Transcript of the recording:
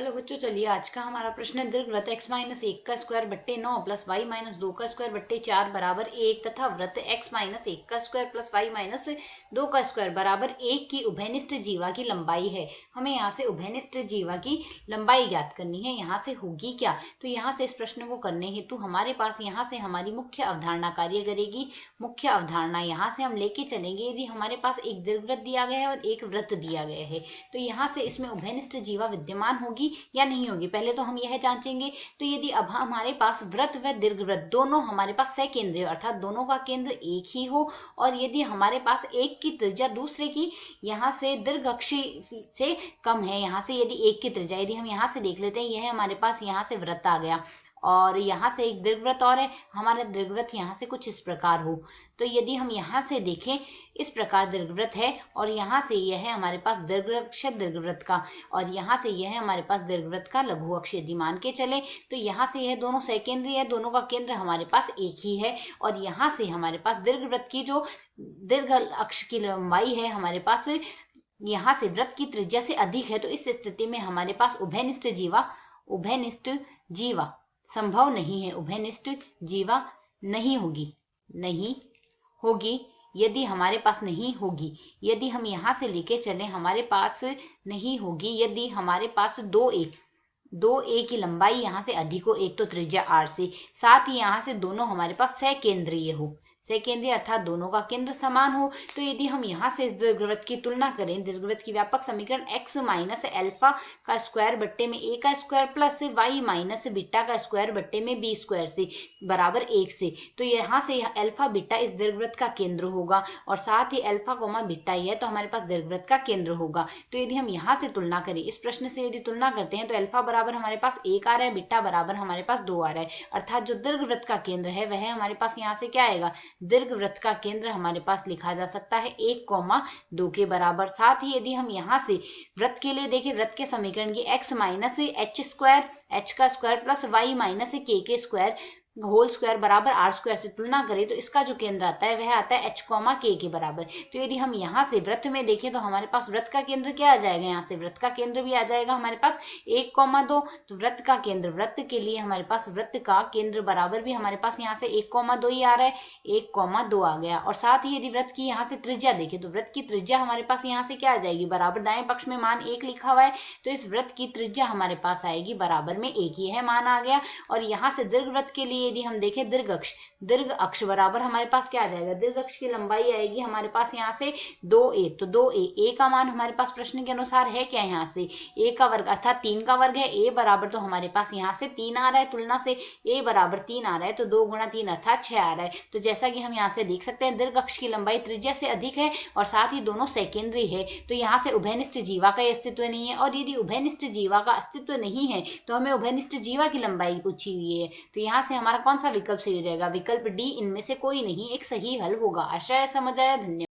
Hello बच्चों, चलिए आज का हमारा प्रश्न है दीर्घवृत्त x माइनस 1 का स्क्वायर बट्टे 9 प्लस वाई माइनस 2 का स्क्वायर बट्टे 4 बराबर 1 तथा वृत्त x माइनस 1 का स्क्वायर प्लस वाई माइनस 2 का स्क्वायर बराबर 1 की उभयनिष्ठ जीवा की लंबाई है। हमें यहाँ से उभयनिष्ठ जीवा की लंबाई ज्ञात करनी है। यहाँ से होगी क्या, तो यहाँ से इस प्रश्न को करने हेतु हमारे पास यहाँ से हमारी मुख्य अवधारणा कार्य करेगी। मुख्य अवधारणा यहाँ से हम लेके चलेंगे। यदि हमारे पास एक दीर्घवृत्त दिया गया है और एक वृत्त दिया गया है तो यहाँ से इसमें उभयनिष्ठ जीवा विद्यमान होगी या नहीं होगी, पहले तो हम यह जांचेंगे। तो यदि अब हमारे पास वृत्त व दीर्घवृत्त दोनों हमारे पास सकेंद्रीय अर्थात दोनों का केंद्र एक ही हो और यदि हमारे पास एक की त्रिज्या दूसरे की यहाँ से दीर्घ अक्षी से कम है, यहाँ से यदि एक की त्रिज्या, यदि हम यहाँ से देख लेते हैं, यह हमारे पास यहाँ से वृत्त आ गया और यहाँ से एक दीर्घवृत्त और है। हमारा दीर्घवृत्त यहाँ से कुछ इस प्रकार हो, तो यदि हम यहाँ से देखें इस प्रकार दीर्घवृत्त है और यहाँ से यह है हमारे पास दीर्घ अक्ष दीर्घवृत्त का और यहाँ से यह है हमारे पास दीर्घवृत्त का लघु अक्ष। यदि मान के चले तो यहाँ से यह दोनों सकेंद्रीय है, दोनों का केंद्र हमारे पास एक ही है और यहाँ से हमारे पास दीर्घवृत्त की जो दीर्घ अक्ष की लंबाई है हमारे पास यहाँ से वृत्त की त्रिज्या से अधिक है। तो इस स्थिति में हमारे पास उभयनिष्ठ जीवा संभव नहीं है। उभयनिष्ठ जीवा नहीं होगी। यदि हमारे पास नहीं होगी, यदि हम यहाँ से लेके चले हमारे पास नहीं होगी। यदि हमारे पास दो ए की लंबाई यहाँ से अधिक हो, एक तो त्रिज्या r से, साथ ही यहाँ से दोनों हमारे पास सकेंद्रीय हो, सकेंद्रीय अर्थात दोनों का केंद्र समान हो। तो यदि हम यहाँ से इस दीर्घवृत्त की तुलना करें, दीर्घवृत्त की व्यापक समीकरण x माइनस एल्फा का स्क्वायर बट्टे में a का square plus y minus beta का स्क्वायर बट्टे में b स्क्वायर से बराबर 1 से, तो यहाँ से अल्फा बीटा इस दीर्घवृत्त का केंद्र होगा और साथ ही अल्फा कोमा बीटा ही है तो हमारे पास दीर्घवृत्त का केंद्र होगा। तो यदि हम यहाँ से तुलना करें, इस प्रश्न से यदि तुलना करते हैं तो अल्फा बराबर हमारे पास 1 आ रहा है, बीटा बराबर हमारे पास 2 आ रहा है, अर्थात जो दीर्घवृत्त का केंद्र है वह हमारे पास यहाँ से क्या आएगा, दीर्घवृत्त का केंद्र हमारे पास लिखा जा सकता है 1,2 के बराबर। साथ ही यदि हम यहाँ से वृत्त के लिए देखें, वृत्त के समीकरण की x minus H square, H का स्क्वायर प्लस y माइनस के स्क्वायर होल स्क्वायर बराबर r स्क्वायर से तुलना करें तो इसका जो केंद्र आता है वह आता है h के बराबर। तो यदि हम यहाँ से वृत्त में देखें तो हमारे पास वृत्त का केंद्र क्या आ जाएगा, यहाँ से वृत्त का केंद्र भी आ जाएगा हमारे पास 1,2। तो वृत्त का केंद्र, वृत्त के लिए हमारे पास वृत्त का केंद्र बराबर भी हमारे पास यहाँ से 1,2 ही आ रहा है, 1,2 आ गया। और साथ ही यदि वृत्त की यहाँ से त्रिज्या देखें तो वृत्त की त्रिज्या हमारे पास यहाँ से क्या आ जाएगी, बराबर दाएं पक्ष में मान 1 लिखा हुआ है तो इस वृत्त की त्रिज्या हमारे पास आएगी बराबर में 1 ही है, मान आ गया। और यहाँ से दीर्घवृत्त के लिए यदि हम देखें दीर्घ अक्ष बराबर हमारे पास क्या आ जाएगा, दीर्घ अक्ष की लंबाई आएगी हमारे पास यहाँ से 2a, तो 2a का मान हमारे पास प्रश्न के अनुसार है क्या, यहाँ से a का वर्ग अर्थात 3 का वर्ग है, a बराबर तो हमारे पास यहाँ से 3 आ रहा है, तुलना से a बराबर 3 आ रहा है तो 2 गुणा 3 अर्थात 6 आ रहा है। तो जैसा कि हम यहाँ से देख सकते हैं दीर्घ अक्ष की लंबाई त्रिज्या से अधिक है और साथ ही दोनों सकेंद्रीय है, तो यहाँ से उभयनिष्ठ जीवा का अस्तित्व नहीं है। और यदि उभयनिष्ठ जीवा का अस्तित्व नहीं है तो हमें उभयनिष्ठ जीवा की लंबाई पूछी हुई है, तो यहाँ से हमारा कौन सा विकल्प सही हो जाएगा, विकल्प डी, इनमें से कोई नहीं एक सही हल होगा। आशा है समझ आया। धन्यवाद।